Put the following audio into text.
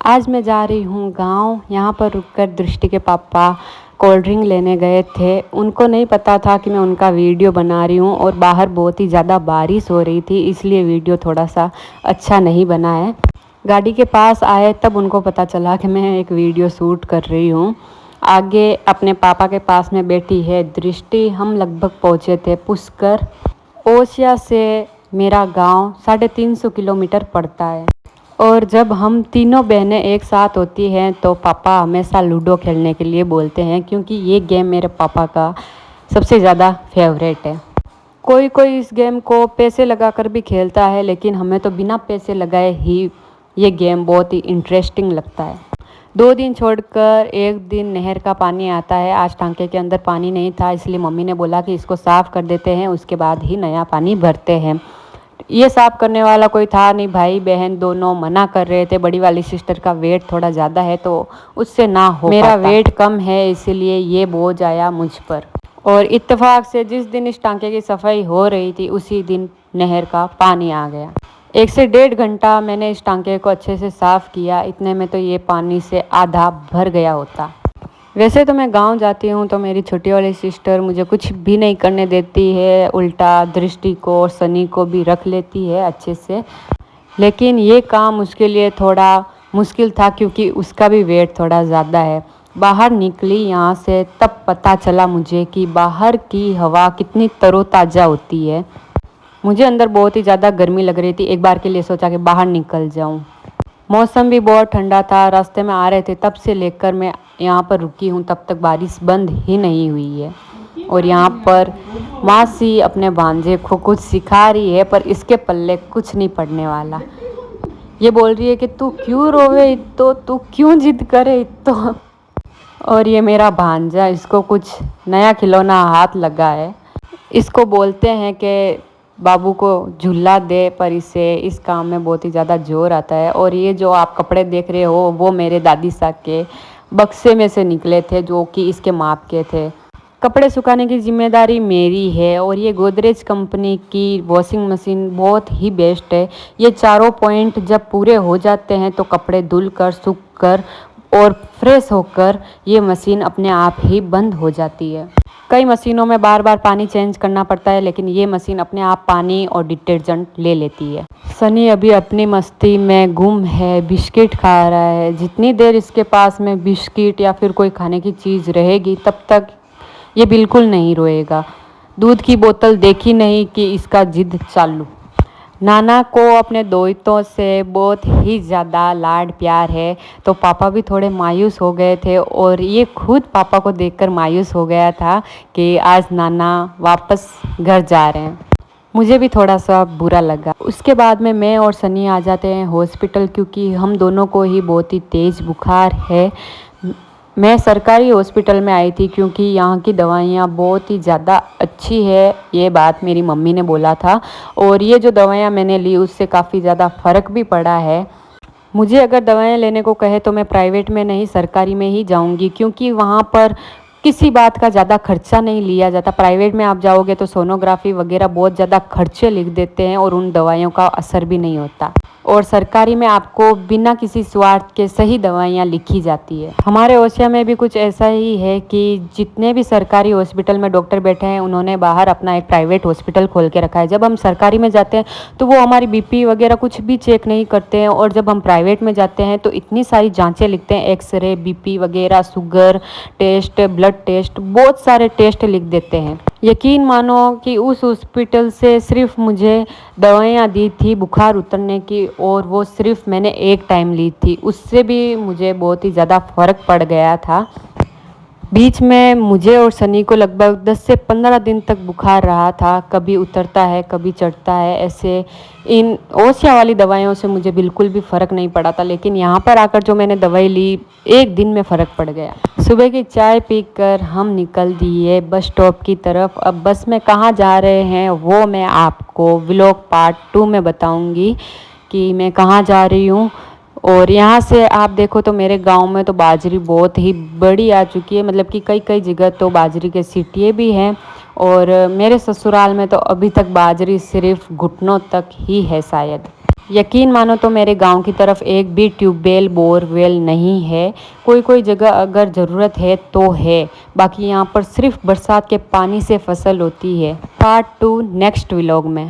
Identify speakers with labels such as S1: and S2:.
S1: आज मैं जा रही हूँ गांव। यहाँ पर रुककर दृष्टि के पापा कोल्ड ड्रिंक लेने गए थे। उनको नहीं पता था कि मैं उनका वीडियो बना रही हूँ और बाहर बहुत ही ज़्यादा बारिश हो रही थी, इसलिए वीडियो थोड़ा सा अच्छा नहीं बना है। गाड़ी के पास आए तब उनको पता चला कि मैं एक वीडियो शूट कर रही हूँ। आगे अपने पापा के पास में बैठी है दृष्टि। हम लगभग पहुँचे थे पुष्कर। ओसिया से मेरा गांव 350 किलोमीटर पड़ता है। और जब हम तीनों बहनें एक साथ होती हैं तो पापा हमेशा लूडो खेलने के लिए बोलते हैं, क्योंकि ये गेम मेरे पापा का सबसे ज़्यादा फेवरेट है। कोई कोई इस गेम को पैसे लगाकर भी खेलता है, लेकिन हमें तो बिना पैसे लगाए ही ये गेम बहुत ही इंटरेस्टिंग लगता है। 2 दिन छोड़कर एक दिन नहर का पानी आता है। आज टांके के अंदर पानी नहीं था, इसलिए मम्मी ने बोला कि इसको साफ़ कर देते हैं, उसके बाद ही नया पानी भरते हैं। ये साफ करने वाला कोई था नहीं, भाई बहन दोनों मना कर रहे थे। बड़ी वाली सिस्टर का वेट थोड़ा ज़्यादा है तो उससे ना हो मेरा वेट कम है, इसलिए ये बोझ आया मुझ पर। और इत्तेफाक से जिस दिन इस टांके की सफाई हो रही थी उसी दिन नहर का पानी आ गया। 1 से 1.5 घंटा मैंने इस टांके को अच्छे से साफ़ किया। इतने में तो ये पानी से आधा भर गया होता। वैसे तो मैं गांव जाती हूँ तो मेरी छोटी वाली सिस्टर मुझे कुछ भी नहीं करने देती है, उल्टा दृष्टि को और सनी को भी रख लेती है अच्छे से। लेकिन ये काम उसके लिए थोड़ा मुश्किल था, क्योंकि उसका भी वेट थोड़ा ज़्यादा है। बाहर निकली यहाँ से तब पता चला मुझे कि बाहर की हवा कितनी तरोताज़ा होती है। मुझे अंदर बहुत ही ज़्यादा गर्मी लग रही थी। एक बार के लिए सोचा कि बाहर निकल जाऊँ। मौसम भी बहुत ठंडा था। रास्ते में आ रहे थे तब से लेकर मैं यहाँ पर रुकी हूँ, तब तक बारिश बंद ही नहीं हुई है। और यहाँ पर मासी अपने भांजे को कुछ सिखा रही है, पर इसके पल्ले कुछ नहीं पड़ने वाला। ये बोल रही है कि तू क्यों रोवे इत्तो, तू क्यों जिद करे इत्तो। और ये मेरा भांजा, इसको कुछ नया खिलौना हाथ लगा है। इसको बोलते हैं कि बाबू को झूला दे, पर इसे इस काम में बहुत ही ज़्यादा जोर आता है। और ये जो आप कपड़े देख रहे हो वो मेरे दादी साहब के बक्से में से निकले थे, जो कि इसके माप के थे। कपड़े सुखाने की जिम्मेदारी मेरी है। और ये गोदरेज कंपनी की वॉशिंग मशीन बहुत ही बेस्ट है। ये चारों पॉइंट जब पूरे हो जाते हैं तो कपड़े धुल कर, सूख कर और फ्रेश होकर ये मशीन अपने आप ही बंद हो जाती है। कई मशीनों में बार बार पानी चेंज करना पड़ता है, लेकिन ये मशीन अपने आप पानी और डिटर्जेंट ले लेती है। सनी अभी अपनी मस्ती में गुम है, बिस्किट खा रहा है। जितनी देर इसके पास में बिस्किट या फिर कोई खाने की चीज़ रहेगी तब तक ये बिल्कुल नहीं रोएगा। दूध की बोतल देखी नहीं कि इसका जिद चालू। नाना को अपने दोस्तों से बहुत ही ज़्यादा लाड प्यार है, तो पापा भी थोड़े मायूस हो गए थे। और ये खुद पापा को देखकर मायूस हो गया था कि आज नाना वापस घर जा रहे हैं। मुझे भी थोड़ा सा बुरा लगा। उसके बाद में मैं और सनी आ जाते हैं हॉस्पिटल, क्योंकि हम दोनों को ही बहुत ही तेज़ बुखार है। मैं सरकारी हॉस्पिटल में आई थी क्योंकि यहाँ की दवाइयाँ बहुत ही ज़्यादा अच्छी है, ये बात मेरी मम्मी ने बोला था। और ये जो दवाइयाँ मैंने ली उससे काफ़ी ज़्यादा फ़र्क भी पड़ा है। मुझे अगर दवाएं लेने को कहे तो मैं प्राइवेट में नहीं सरकारी में ही जाऊंगी, क्योंकि वहाँ पर किसी बात का ज़्यादा खर्चा नहीं लिया जाता। प्राइवेट में आप जाओगे तो सोनोग्राफी वगैरह बहुत ज़्यादा खर्चे लिख देते हैं और उन दवाइयों का असर भी नहीं होता। और सरकारी में आपको बिना किसी स्वार्थ के सही दवाइयाँ लिखी जाती है। हमारे ओसिया में भी कुछ ऐसा ही है कि जितने भी सरकारी हॉस्पिटल में डॉक्टर बैठे हैं उन्होंने बाहर अपना एक प्राइवेट हॉस्पिटल खोल के रखा है। जब हम सरकारी में जाते हैं तो वो हमारी बीपी वगैरह कुछ भी चेक नहीं करते हैं, और जब हम प्राइवेट में जाते हैं तो इतनी सारी जांचें लिखते हैं, एक्सरे, बीपी वगैरह, शुगर टेस्ट, ब्लड टेस्ट, बहुत सारे टेस्ट लिख देते हैं। यकीन मानो कि उस हॉस्पिटल से सिर्फ मुझे दवाइयाँ दी थी बुखार उतरने की, और वो सिर्फ मैंने एक टाइम ली थी। उससे भी मुझे बहुत ही ज़्यादा फ़र्क पड़ गया था। बीच में मुझे और सनी को लगभग 10 से 15 दिन तक बुखार रहा था। कभी उतरता है, कभी चढ़ता है। ऐसे इन ओसिया वाली दवाइयों से मुझे बिल्कुल भी फ़र्क नहीं पड़ा था, लेकिन यहाँ पर आकर जो मैंने दवाई ली एक दिन में फ़र्क पड़ गया। सुबह की चाय पीकर हम निकल दिए बस स्टॉप की तरफ। अब बस में कहाँ जा रहे हैं वो मैं आपको व्लॉग पार्ट 2 में बताऊँगी कि मैं कहाँ जा रही हूँ। और यहाँ से आप देखो तो मेरे गांव में तो बाजरी बहुत ही बड़ी आ चुकी है, मतलब कि कई कई जगह तो बाजरी के सिटिए भी हैं। और मेरे ससुराल में तो अभी तक बाजरी सिर्फ घुटनों तक ही है शायद। यकीन मानो तो मेरे गांव की तरफ एक भी ट्यूबवेल बोरवेल नहीं है। कोई कोई जगह अगर ज़रूरत है तो है, बाकी यहाँ पर सिर्फ बरसात के पानी से फसल होती है। पार्ट 2 नेक्स्ट व्लॉग में।